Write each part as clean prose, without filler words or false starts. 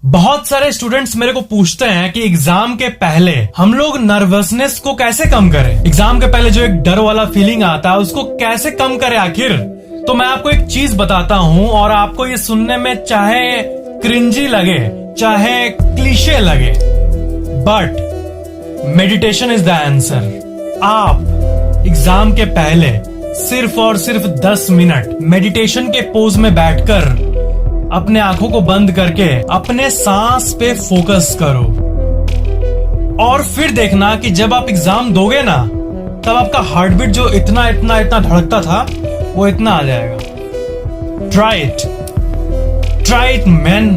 बहुत सारे स्टूडेंट्स मेरे को पूछते हैं कि एग्जाम के पहले हम लोग नर्वसनेस को कैसे कम करें। एग्जाम के पहले जो एक डर वाला फीलिंग आता है उसको कैसे कम करें आखिर। तो मैं आपको एक चीज बताता हूँ और आपको ये सुनने में चाहे क्रिंजी लगे चाहे क्लीशे लगे, but meditation is the answer. आप एग्जाम के पहले सिर्फ और सिर्फ 10 मिनट मेडिटेशन के पोज में बैठकर अपने आंखों को बंद करके अपने सांस पे फोकस करो और फिर देखना कि जब आप एग्जाम दोगे ना तब आपका हार्ट बीट जो इतना इतना इतना धड़कता था वो इतना आ जाएगा। Try it main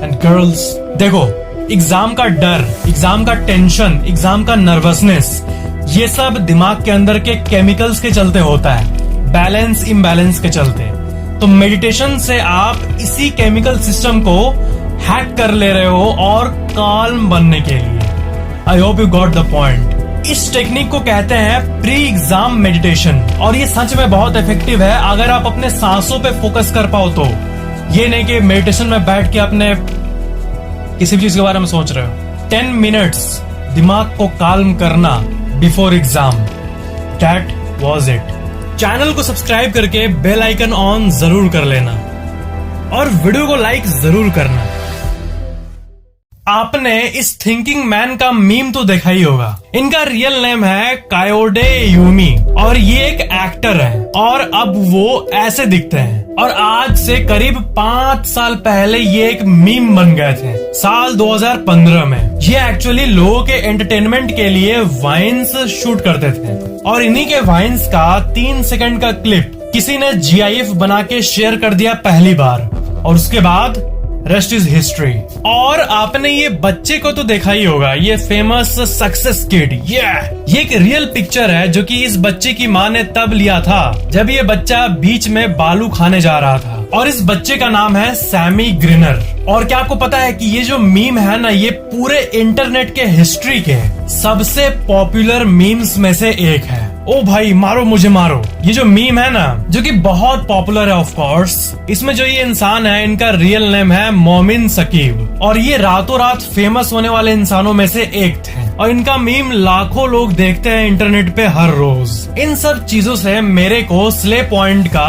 and girls. देखो, एग्जाम का डर, एग्जाम का टेंशन, एग्जाम का नर्वसनेस, ये सब दिमाग के अंदर के केमिकल्स के चलते होता है, बैलेंस इम्बैलेंस के चलते। तो मेडिटेशन से आप इसी केमिकल सिस्टम को हैक कर ले रहे हो और काल्म बनने के लिए। I hope you got the point. इस टेक्निक को कहते हैं प्री एग्जाम मेडिटेशन और ये सच में बहुत इफेक्टिव है अगर आप अपने सांसों पे फोकस कर पाओ तो। ये नहीं कि मेडिटेशन में बैठ के अपने किसी भी चीज के बारे में सोच रहे हो। 10 मिनट्स दिमाग को काल्म करना before exam, that was it. Channel को सब्सक्राइब करके बेल आइकन ऑन जरूर कर लेना और वीडियो को लाइक जरूर करना। आपने इस थिंकिंग मैन का मीम तो देखा ही होगा। इनका रियल नेम है कायोडे यूमी और ये एक एक्टर है और अब वो ऐसे दिखते हैं। और आज से करीब 5 साल पहले ये एक मीम बन गए थे, साल 2015 में। ये एक्चुअली लोगों के एंटरटेनमेंट के लिए वाइन्स शूट करते थे और इन्हीं के वाइन्स का 3 सेकंड का क्लिप किसी ने GIF बना के शेयर कर दिया पहली बार और उसके बाद रेस्ट इज हिस्ट्री। और आपने ये बच्चे को तो देखा ही होगा, ये फेमस सक्सेस किड। ये एक रियल पिक्चर है जो कि इस बच्चे की माँ ने तब लिया था जब ये बच्चा बीच में बालू खाने जा रहा था और इस बच्चे का नाम है सैमी ग्रिनर। और क्या आपको पता है कि ये जो मीम है ना, ये पूरे इंटरनेट के हिस्ट्री के सबसे पॉपुलर मीम्स में से एक है। ओ भाई मारो मुझे मारो, ये जो मीम है ना जो कि बहुत पॉपुलर है ऑफ कोर्स, इसमें जो ये इंसान है इनका रियल नेम है मोमिन सकीब और ये रातों रात फेमस होने वाले इंसानों में से एक थे और इनका मीम लाखों लोग देखते हैं इंटरनेट पे हर रोज। इन सब चीजों से मेरे को स्ले पॉइंट का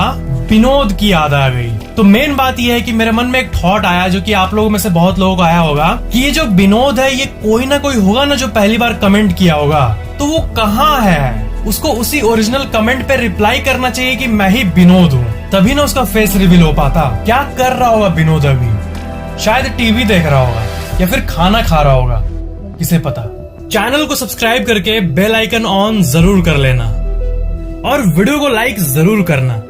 विनोद की याद आ गई। तो मेन बात यह है कि मेरे मन में एक थॉट आया जो कि आप लोगों में से बहुत लोगों को आया होगा कि ये जो विनोद है ये कोई ना कोई होगा ना जो पहली बार कमेंट किया होगा, तो वो कहाँ है। उसको उसी ओरिजिनल कमेंट पे रिप्लाई करना चाहिए कि मैं ही विनोद हूँ, तभी ना उसका फेस रिवील हो पाता। क्या कर रहा होगा विनोद अभी? शायद टीवी देख रहा होगा या फिर खाना खा रहा होगा, किसे पता। चैनल को सब्सक्राइब करके बेल आइकन ऑन जरूर कर लेना और वीडियो को लाइक जरूर करना।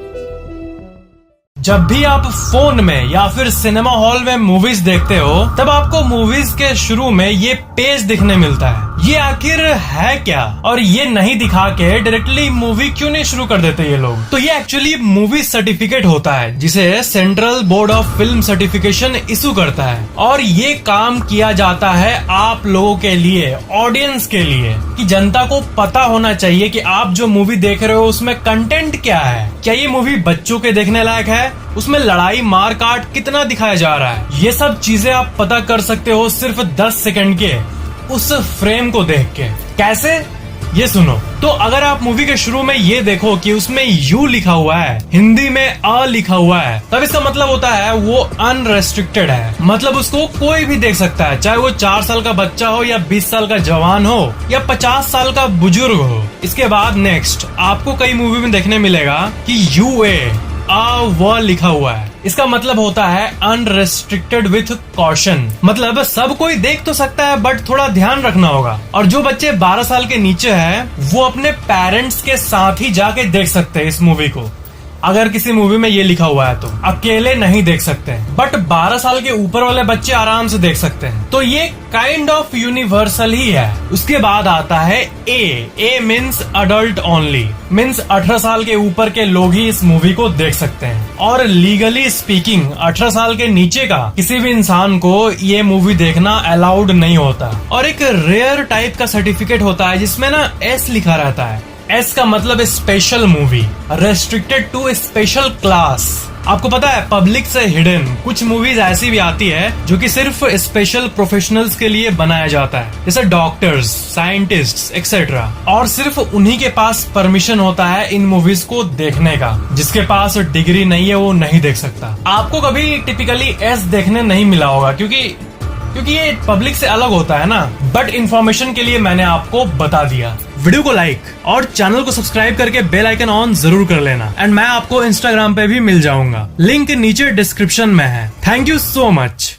जब भी आप फोन में या फिर सिनेमा हॉल में मूवीज देखते हो तब आपको मूवीज के शुरू में ये पेज दिखने मिलता है। ये आखिर है क्या? और ये नहीं दिखा के डायरेक्टली मूवी क्यों नहीं शुरू कर देते ये लोग? तो ये एक्चुअली मूवी सर्टिफिकेट होता है जिसे central board of film certification issue करता है और ये काम किया जाता है आप लोगों के लिए, ऑडियंस के लिए, कि जनता को पता होना चाहिए कि आप जो मूवी देख रहे हो उसमें कंटेंट क्या है। क्या ये मूवी बच्चों के देखने लायक है? उसमें लड़ाई मार काट कितना दिखाया जा रहा है? ये सब चीजें आप पता कर सकते हो सिर्फ 10 सेकंड के उस फ्रेम को देख के। कैसे? ये सुनो। तो अगर आप मूवी के शुरू में ये देखो कि उसमें यू लिखा हुआ है, हिंदी में अ लिखा हुआ है, तब इसका मतलब होता है वो अनरेस्ट्रिक्टेड है। मतलब उसको कोई भी देख सकता है, चाहे वो 4 साल का बच्चा हो या 20 साल का जवान हो या 50 साल का बुजुर्ग हो। इसके बाद नेक्स्ट आपको कई मूवी में देखने मिलेगा कि व लिखा हुआ है। इसका मतलब होता है अनरेस्ट्रिक्टेड विथ कॉशन। मतलब सब कोई देख तो सकता है बट थोड़ा ध्यान रखना होगा। और जो बच्चे 12 साल के नीचे हैं वो अपने पेरेंट्स के साथ ही जाके देख सकते हैं इस मूवी को। अगर किसी मूवी में ये लिखा हुआ है तो अकेले नहीं देख सकते हैं, बट 12 साल के ऊपर वाले बच्चे आराम से देख सकते हैं। तो ये काइंड ऑफ यूनिवर्सल ही है। उसके बाद आता है ए मीन्स अडल्ट ओनली, मीन्स 18 साल के ऊपर के लोग ही इस मूवी को देख सकते हैं। और लीगली स्पीकिंग 18 साल के नीचे का किसी भी इंसान को ये मूवी देखना अलाउड नहीं होता। और एक रेयर टाइप का सर्टिफिकेट होता है जिसमें ना S लिखा रहता है, एस का मतलब special movie, restricted to special class. आपको पता है पब्लिक से हिडन कुछ मूवीज ऐसी भी आती है जो कि सिर्फ स्पेशल प्रोफेशनल्स के लिए बनाया जाता है, जैसे डॉक्टर्स, साइंटिस्ट्स एक्सेट्रा, और सिर्फ उन्हीं के पास परमिशन होता है इन मूवीज को देखने का। जिसके पास डिग्री नहीं है वो नहीं देख सकता। आपको कभी टिपिकली एस देखने नहीं मिला होगा क्योंकि ये पब्लिक से अलग होता है ना, बट इन्फॉर्मेशन के लिए मैंने आपको बता दिया। वीडियो को लाइक और चैनल को सब्सक्राइब करके बेल आइकन ऑन जरूर कर लेना। एंड मैं आपको इंस्टाग्राम पे भी मिल जाऊंगा, लिंक नीचे डिस्क्रिप्शन में है। Thank you so much.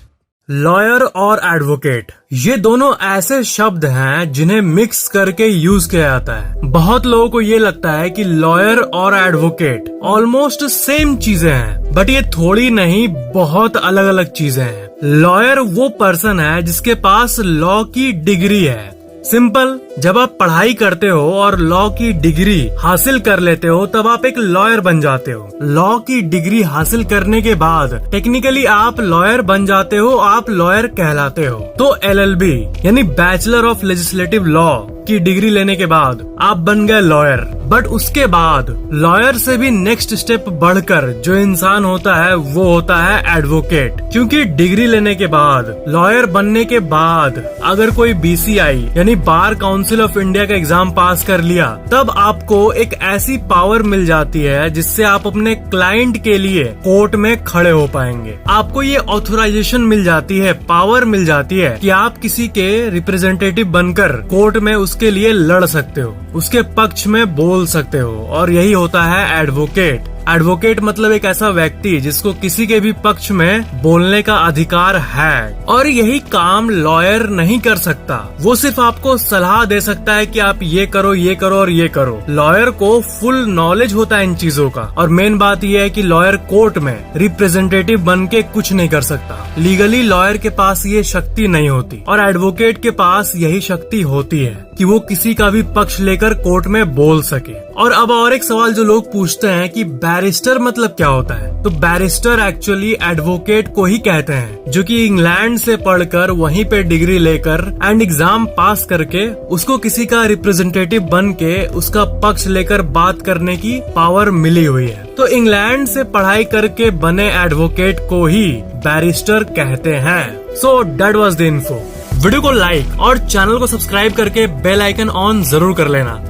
Lawyer और एडवोकेट, ये दोनों ऐसे शब्द हैं जिन्हें मिक्स करके यूज किया जाता है। बहुत लोगों को ये लगता है कि लॉयर और एडवोकेट ऑलमोस्ट सेम चीजें हैं, बट ये थोड़ी नहीं, बहुत अलग अलग चीजें हैं। लॉयर वो पर्सन है जिसके पास लॉ की डिग्री है। सिंपल, जब आप पढ़ाई करते हो और लॉ की डिग्री हासिल कर लेते हो तब आप एक लॉयर बन जाते हो। लॉ की डिग्री हासिल करने के बाद टेक्निकली आप लॉयर बन जाते हो, आप लॉयर कहलाते हो। तो LLB यानी बैचलर ऑफ लेजिस्लेटिव लॉ की डिग्री लेने के बाद आप बन गए लॉयर। बट उसके बाद लॉयर से भी नेक्स्ट स्टेप बढ़कर जो इंसान होता है वो होता है एडवोकेट। क्योंकि डिग्री लेने के बाद, लॉयर बनने के बाद अगर कोई BCI यानी बार काउंसिल ऑफ इंडिया का एग्जाम पास कर लिया, तब आपको एक ऐसी पावर मिल जाती है जिससे आप अपने क्लाइंट के लिए कोर्ट में खड़े हो पाएंगे। आपको ये ऑथराइजेशन मिल जाती है, पावर मिल जाती है कि आप किसी के रिप्रेजेंटेटिव बनकर कोर्ट में उसके लिए लड़ सकते हो, उसके पक्ष में बोल सकते हो, और यही होता है एडवोकेट। एडवोकेट मतलब एक ऐसा व्यक्ति जिसको किसी के भी पक्ष में बोलने का अधिकार है, और यही काम लॉयर नहीं कर सकता। वो सिर्फ आपको सलाह दे सकता है कि आप ये करो, ये करो और ये करो। लॉयर को फुल नॉलेज होता है इन चीजों का। और मेन बात यह है कि लॉयर कोर्ट में रिप्रेजेंटेटिव बन के कुछ नहीं कर सकता। लीगली लॉयर के पास ये शक्ति नहीं होती, और एडवोकेट के पास यही शक्ति होती है कि वो किसी का भी पक्ष लेकर कोर्ट में बोल सके। और अब और एक सवाल जो लोग पूछते हैं कि बैरिस्टर मतलब क्या होता है, तो बैरिस्टर एक्चुअली एडवोकेट को ही कहते हैं, जो कि इंग्लैंड से पढ़कर वहीं पे डिग्री लेकर एंड एग्जाम पास करके उसको किसी का रिप्रेजेंटेटिव बन के उसका पक्ष लेकर बात करने की पावर मिली हुई है। तो इंग्लैंड से पढ़ाई करके बने एडवोकेट को ही बैरिस्टर कहते हैं। So that was the info. Video को लाइक और चैनल को सब्सक्राइब करके बेल आइकन ऑन जरूर कर लेना।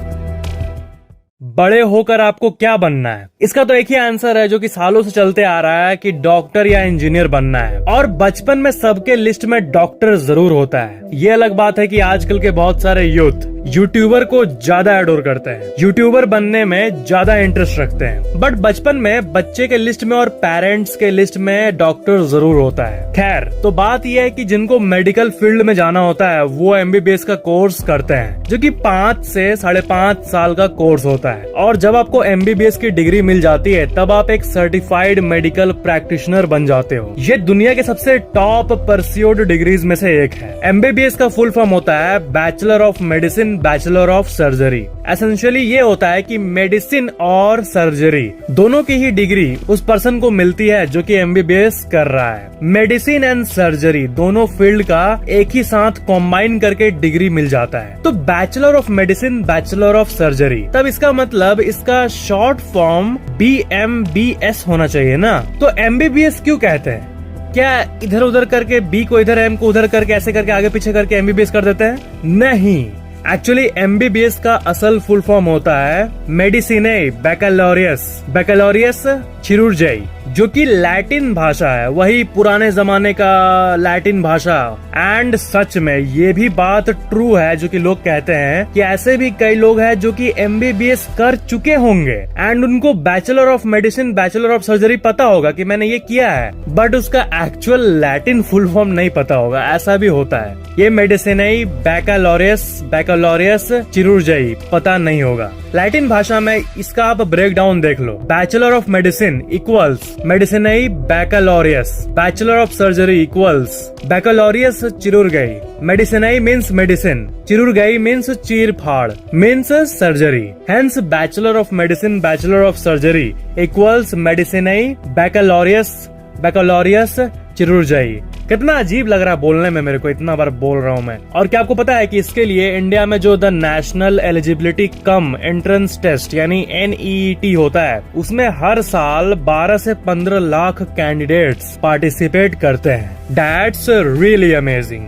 बड़े होकर आपको क्या बनना है? इसका तो एक ही आंसर है जो कि सालों से चलते आ रहा है कि डॉक्टर या इंजीनियर बनना है। और बचपन में सबके लिस्ट में डॉक्टर जरूर होता है। ये अलग बात है कि आजकल के बहुत सारे यूथ यूट्यूबर को ज्यादा एडोर करते हैं, यूट्यूबर बनने में ज्यादा इंटरेस्ट रखते हैं। बट बचपन में बच्चे के लिस्ट में और पेरेंट्स के लिस्ट में डॉक्टर जरूर होता है। खैर, तो बात यह है कि जिनको मेडिकल फील्ड में जाना होता है वो MBBS का कोर्स करते हैं, जो कि 5 से 5.5 साल का कोर्स होता है। और जब आपको MBBS की डिग्री मिल जाती है तब आप एक सर्टिफाइड मेडिकल प्रैक्टिशनर बन जाते हो। ये दुनिया के सबसे टॉप परस्यूड डिग्रीज में से एक है। MBBS का फुल फॉर्म होता है bachelor of medicine, bachelor of surgery. Essentially ये होता है कि मेडिसिन और सर्जरी दोनों की ही डिग्री उस पर्सन को मिलती है जो कि MBBS कर रहा है। मेडिसिन एंड सर्जरी दोनों फील्ड का एक ही साथ कॉम्बाइन करके डिग्री मिल जाता है। तो bachelor of medicine, bachelor of surgery, तब इसका मतलब इसका शॉर्ट फॉर्म BMBS होना चाहिए ना। तो MBBS क्यों कहते हैं? क्या इधर उधर करके B को इधर, M को उधर करके, ऐसे करके आगे पीछे करके MBBS कर देते हैं? नहीं, एक्चुअली MBBS का असल फुल फॉर्म होता है मेडिसिने बैकलोरियस, बैकलोरियस चिरूर्जी, जो कि लैटिन भाषा है, वही पुराने जमाने का लैटिन भाषा। एंड सच में ये भी बात ट्रू है जो कि लोग कहते हैं कि ऐसे भी कई लोग हैं जो कि MBBS कर चुके होंगे एंड उनको bachelor of medicine, bachelor of surgery पता होगा कि मैंने ये किया है, बट उसका एक्चुअल लैटिन फुल फॉर्म नहीं पता होगा। ऐसा भी होता है। ये मेडिसिने बैकलोरियस, बैकलोरियस चिरूर्जी पता नहीं होगा। लैटिन भाषा में इसका आप ब्रेक डाउन देख लो। Bachelor of medicine equals medicinae baccalaureus, bachelor of surgery equals baccalaureus chirurgiae. Medicinae means medicine, chirurgiae means चीर फाड़, means surgery. Hence bachelor of medicine, bachelor of surgery equals medicinae baccalaureus, baccalaureus chirurgiae. कितना अजीब लग रहा है बोलने में, मेरे को इतना बार बोल रहा हूँ मैं। और क्या आपको पता है कि इसके लिए इंडिया में जो the national eligibility cum entrance test यानी NEET होता है, उसमें हर साल 12 से 15 लाख कैंडिडेट्स पार्टिसिपेट करते हैं। That's really amazing.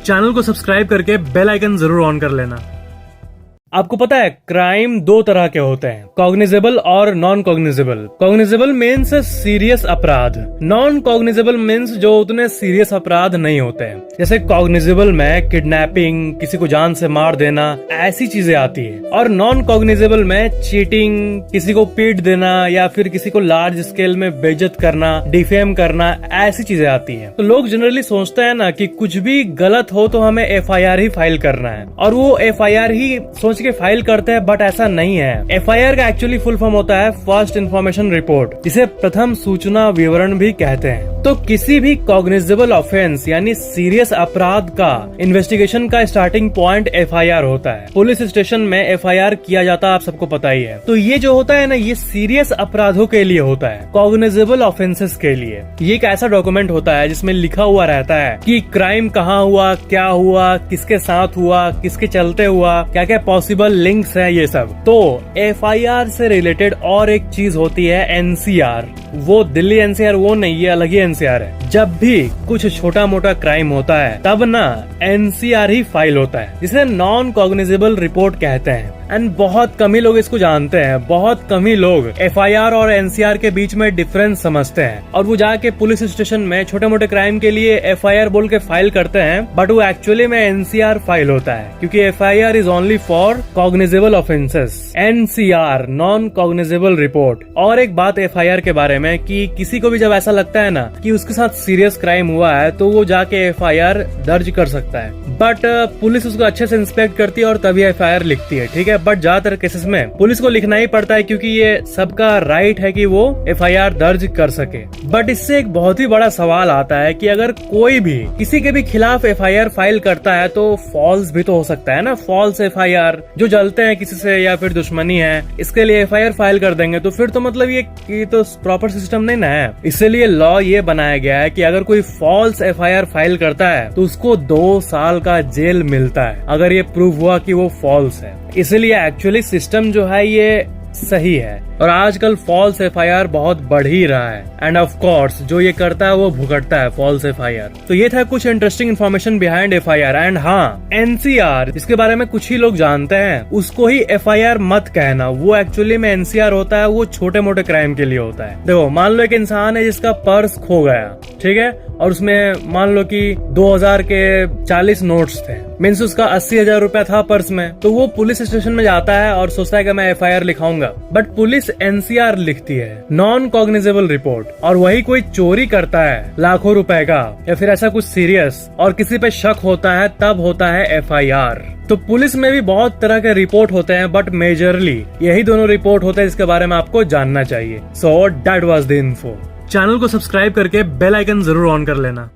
चैनल को सब्सक्राइब करके बेल आइकन जरूर ऑन कर लेना। आपको पता है क्राइम दो तरह के होते हैं, कॉग्निजेबल और non cognizable. Cognizable means serious अपराध, नॉन कॉग्निजेबल मीन्स जो उतने सीरियस अपराध नहीं होते हैं। जैसे कॉग्निजेबल में किडनैपिंग, किसी को जान से मार देना, ऐसी चीजें आती है। और नॉन कॉग्निजेबल में चीटिंग, किसी को पीट देना या फिर किसी को लार्ज स्केल में बेइज्जत करना, डिफेम करना, ऐसी चीजें आती है। तो लोग जनरली सोचते हैं ना कि कुछ भी गलत हो तो हमें FIR ही फाइल करना है, और वो FIR ही सोच के फाइल करते हैं, बट ऐसा नहीं है। FIR का एक्चुअली फुल फॉर्म होता है फर्स्ट इन्फॉर्मेशन रिपोर्ट, जिसे प्रथम सूचना विवरण भी कहते हैं। तो किसी भी कॉग्निजेबल ऑफेंस यानी सीरियस अपराध का इन्वेस्टिगेशन का स्टार्टिंग पॉइंट FIR होता है। पुलिस स्टेशन में FIR किया जाता है, आप सबको पता ही है। तो ये जो होता है ना, ये सीरियस अपराधों के लिए होता है, कॉग्निजेबल ऑफेंसेस के लिए। ये एक ऐसा डॉक्यूमेंट होता है जिसमें लिखा हुआ रहता है कि क्राइम कहाँ हुआ, क्या हुआ, किसके साथ हुआ, किसके चलते हुआ, क्या क्या पॉसिबल लिंक्स है, ये सब। तो FIR से रिलेटेड और एक चीज होती है NCR। वो दिल्ली NCR वो नहीं, ये अलग ही NCR है। जब भी कुछ छोटा मोटा क्राइम होता है तब ना NCR ही फाइल होता है, जिसे नॉन कॉग्निजेबल रिपोर्ट कहते हैं। एंड बहुत कम ही लोग इसको जानते हैं, बहुत कम ही लोग FIR और NCR के बीच में डिफरेंस समझते हैं, और वो जाके पुलिस स्टेशन में छोटे मोटे क्राइम के लिए FIR बोल के फाइल करते हैं, बट वो एक्चुअली में NCR फाइल होता है, क्योंकि FIR is only for cognizable offences, NCR non cognizable report. और एक बात FIR के बारे में कि किसी को भी जब ऐसा लगता है ना कि उसके साथ सीरियस क्राइम हुआ है तो वो जाके FIR दर्ज कर सकता है, बट पुलिस उसको अच्छे से इंस्पेक्ट करती है और तभी FIR लिखती है, ठीक है। बट ज्यादातर केसेस में पुलिस को लिखना ही पड़ता है, क्योंकि ये सबका राइट है कि वो FIR दर्ज कर सके। बट इससे एक बहुत ही बड़ा सवाल आता है कि अगर कोई भी किसी के भी खिलाफ FIR फाइल करता है तो फॉल्स भी तो हो सकता है ना, फॉल्स FIR जो जलते हैं किसी से या फिर दुश्मनी है, इसके लिए FIR फाइल कर देंगे, तो फिर तो मतलब ये तो प्रॉपर सिस्टम नहीं ना है। इसलिए लॉ ये बनाया गया है कि अगर कोई फॉल्स FIR फाइल करता है तो उसको 2 साल का जेल मिलता है, अगर ये प्रूव हुआ कि वो फॉल्स है। इसलिए एक्चुअली सिस्टम जो है ये सही है, और आजकल फॉल्स FIR बहुत बढ़ ही रहा है। एंड ऑफ कोर्स जो ये करता है वो भुगतता है फॉल्स FIR। तो ये था कुछ interesting information behind FIR। And हाँ, NCR जिसके बारे में कुछ ही लोग जानते हैं, उसको ही FIR मत कहना, वो एक्चुअली में NCR होता है, वो छोटे मोटे क्राइम के लिए होता है। देखो, मान लो एक इंसान है जिसका पर्स खो गया, ठीक है, और उसमें मान लो कि 2000 के 40 नोट्स थे, मीन्स उसका 80,000 रुपया था पर्स में। तो वो पुलिस स्टेशन में जाता है और सोचता है कि मैं FIR लिखाऊंगा, बट पुलिस NCR लिखती है, नॉन कॉग्निजेबल रिपोर्ट। और वही कोई चोरी करता है लाखों रुपए का या फिर ऐसा कुछ सीरियस और किसी पे शक होता है, तब होता है FIR। तो पुलिस में भी बहुत तरह के रिपोर्ट होते हैं, बट मेजरली यही दोनों रिपोर्ट होते हैं जिसके बारे में आपको जानना चाहिए। So that was the info. Channel को सब्सक्राइब करके बेल आइकन जरूर ऑन कर लेना।